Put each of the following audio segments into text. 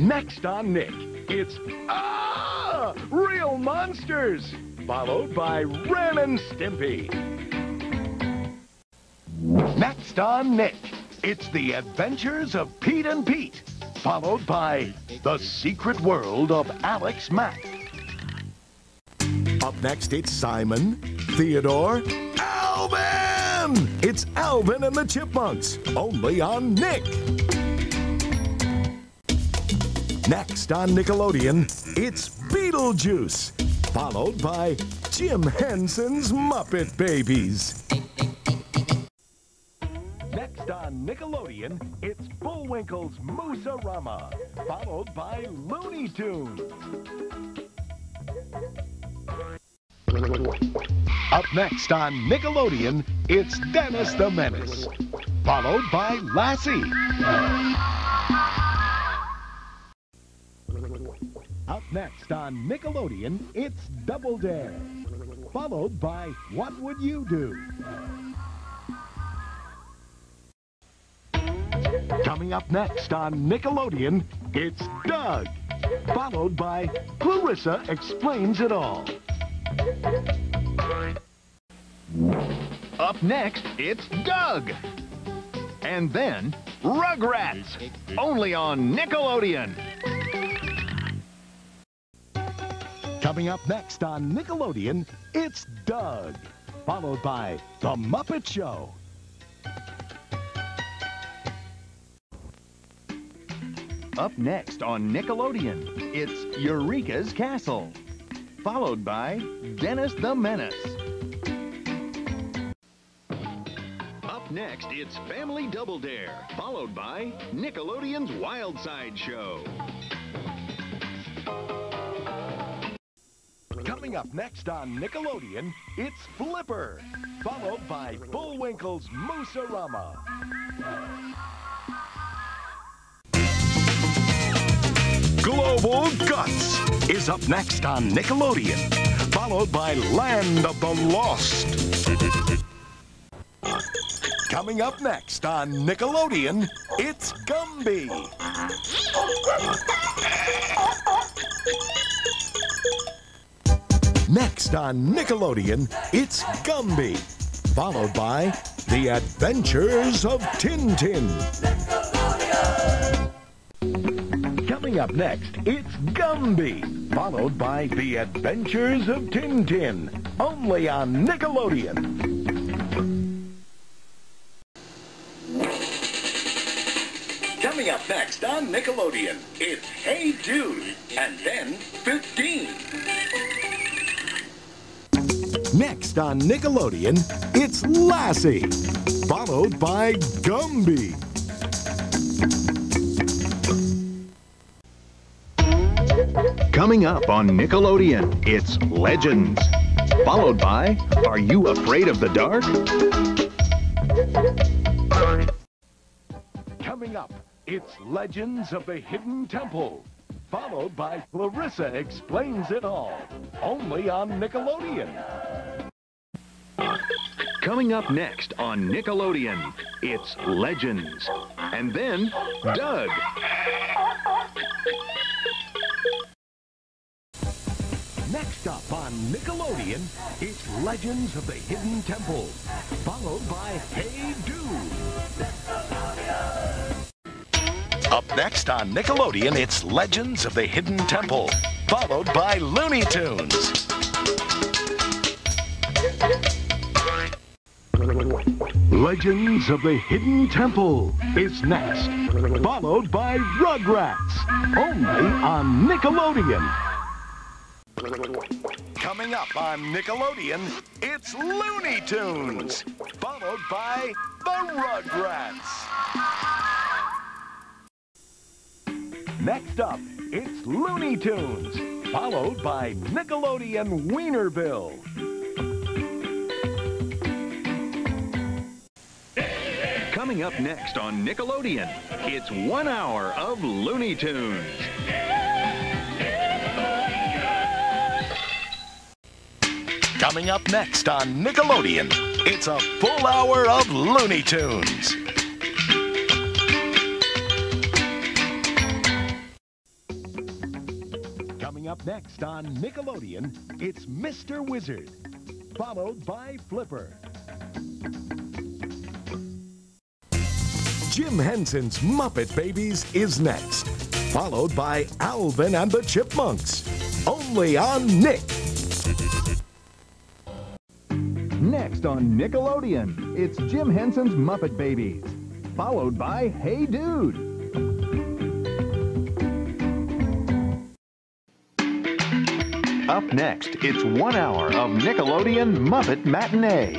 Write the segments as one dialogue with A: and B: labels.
A: Next on Nick, it's Real Monsters, followed by Ren and Stimpy. Next on Nick, it's The Adventures of Pete and Pete, followed by The Secret World of Alex Mack. Up next, it's Simon, Theodore, Alvin! It's Alvin and the Chipmunks, only on Nick. Next on Nickelodeon, it's Beetlejuice, followed by Jim Henson's Muppet Babies. Next on Nickelodeon, it's Bullwinkle's Moose-a-Rama, followed by Looney Tunes. Up next on Nickelodeon, it's Dennis the Menace, followed by Lassie. Up next on Nickelodeon, it's Double Dare, followed by What Would You Do? Coming up next on Nickelodeon, it's Doug, followed by Clarissa Explains It All.
B: Up next, it's Doug. And then, Rugrats, only on Nickelodeon.
A: Coming up next on Nickelodeon, it's Doug, followed by The Muppet Show.
B: Up next on Nickelodeon, it's Eureka's Castle, followed by Dennis the Menace. Up next, it's Family Double Dare, followed by Nickelodeon's Wild Side Show.
A: Coming up next on Nickelodeon, it's Flipper, followed by Bullwinkle's Moose-a-Rama. Global Guts is up next on Nickelodeon, followed by Land of the Lost. Coming up next on Nickelodeon, it's Gumby. Next on Nickelodeon, it's Gumby, followed by The Adventures of Tintin. Coming up next, it's Gumby, followed by The Adventures of Tintin, only on Nickelodeon. Coming up next on Nickelodeon, it's Hey Dude, and then 15. Next on Nickelodeon, it's Lassie, followed by Gumby.
B: Coming up on Nickelodeon, it's Legends, followed by Are You Afraid of the Dark?
A: Coming up, it's Legends of the Hidden Temple, followed by Clarissa Explains It All, only on Nickelodeon.
B: Coming up next on Nickelodeon, it's Legends, and then Doug.
A: Next up on Nickelodeon, it's Legends of the Hidden Temple, followed by Hey Dude. Up next on Nickelodeon, it's Legends of the Hidden Temple, followed by Looney Tunes. Legends of the Hidden Temple is next, followed by Rugrats, only on Nickelodeon. Coming up on Nickelodeon, it's Looney Tunes, followed by the Rugrats. Next up, it's Looney Tunes, followed by Nickelodeon Wienerville.
B: Coming up next on Nickelodeon, it's 1 hour of Looney Tunes.
A: Coming up next on Nickelodeon, it's a full hour of Looney Tunes. Coming up next on Nickelodeon, it's Mr. Wizard, followed by Flipper. Jim Henson's Muppet Babies is next, followed by Alvin and the Chipmunks, only on Nick.
B: Next on Nickelodeon, it's Jim Henson's Muppet Babies, followed by Hey Dude. Up next, it's 1 hour of Nickelodeon Muppet Matinee.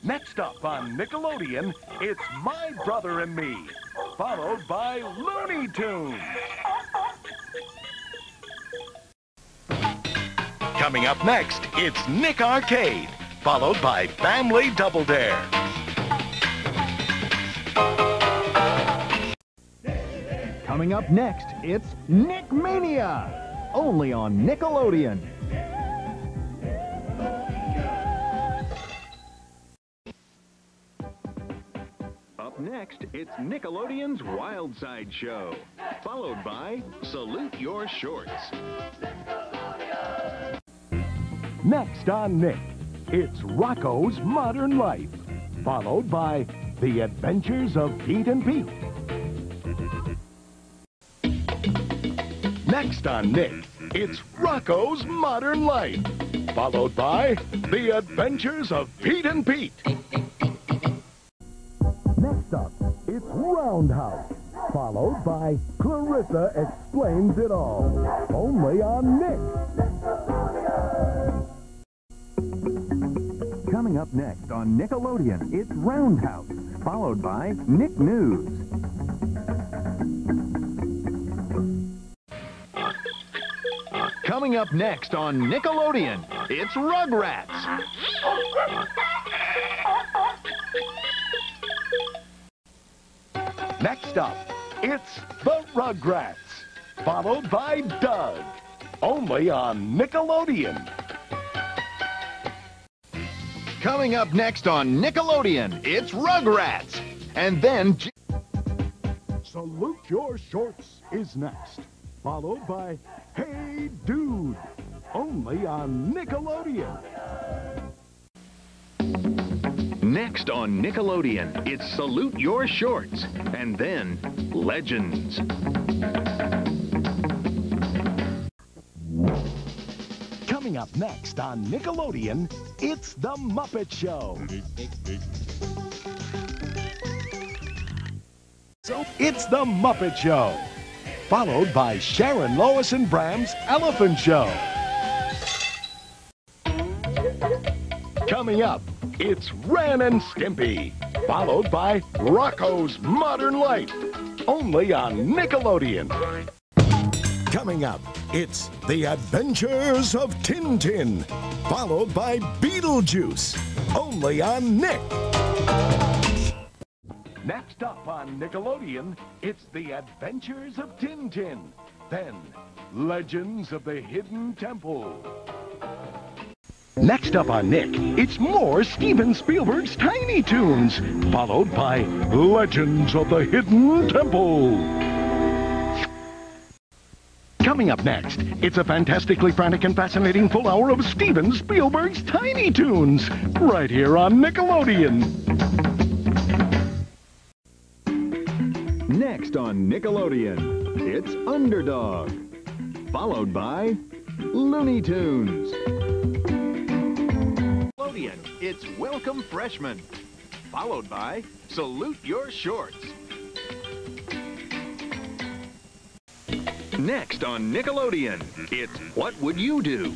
A: Next up on Nickelodeon, it's My Brother and Me, followed by Looney Tunes. Coming up next, it's Nick Arcade, followed by Family Double Dare.
B: Coming up next, it's Nick Mania, only on Nickelodeon. Up next, it's Nickelodeon's Wild Side Show, followed by Salute Your Shorts.
A: Next on Nick, it's Rocco's Modern Life, followed by The Adventures of Pete and Pete. Next on Nick, it's Rocco's Modern Life, followed by The Adventures of Pete and Pete. Next up, it's Roundhouse, followed by Clarissa Explains It All, only on Nick.
B: Coming up next on Nickelodeon, it's Roundhouse, followed by Nick News. Coming up next on Nickelodeon, it's Rugrats.
A: Next up, it's the Rugrats, followed by Doug, only on Nickelodeon.
B: Coming up next on Nickelodeon, it's Rugrats. And then...
A: Salute Your Shorts is next, followed by Hey Dude, only on Nickelodeon.
B: Next on Nickelodeon, it's Salute Your Shorts, and then Legends.
A: Coming up next on Nickelodeon, it's The Muppet Show. So it's The Muppet Show, followed by Sharon, Lois, and Bram's Elephant Show. Coming up, it's Ren and Stimpy, followed by Rocco's Modern Life, only on Nickelodeon. Coming up, it's The Adventures of Tintin, followed by Beetlejuice, only on Nick. Next up on Nickelodeon, it's The Adventures of Tintin, then Legends of the Hidden Temple. Next up on Nick, it's more Steven Spielberg's Tiny Toons, followed by Legends of the Hidden Temple. Coming up next, it's a fantastically frantic and fascinating full hour of Steven Spielberg's Tiny Toons, right here on Nickelodeon.
B: Next on Nickelodeon, it's Underdog, followed by Looney Tunes. Nickelodeon, it's Welcome Freshmen, followed by Salute Your Shorts. Next on Nickelodeon, it's What Would You Do?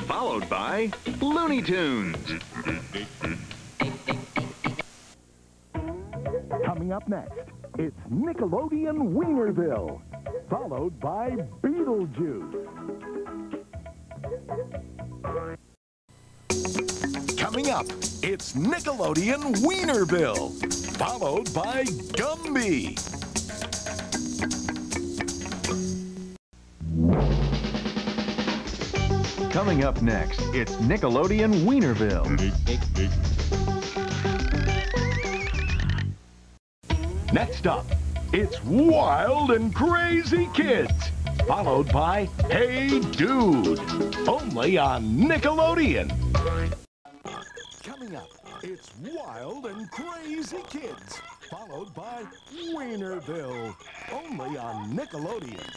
B: Followed by Looney Tunes.
A: Coming up next, it's Nickelodeon Wienerville, followed by Beetlejuice. Coming up, it's Nickelodeon Wienerville, followed by Gumby.
B: Coming up next, it's Nickelodeon Wienerville.
A: Next up, it's Wild and Crazy Kids, followed by Hey Dude, only on Nickelodeon. Coming up, it's Wild and Crazy Kids, followed by Wienerville, only on Nickelodeon.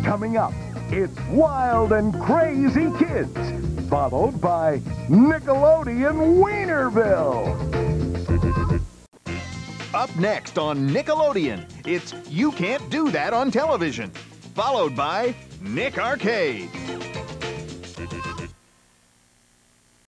A: Coming up, it's Wild and Crazy Kids, followed by Nickelodeon Wienerville.
B: Up next on Nickelodeon, it's You Can't Do That on Television, followed by Nick Arcade.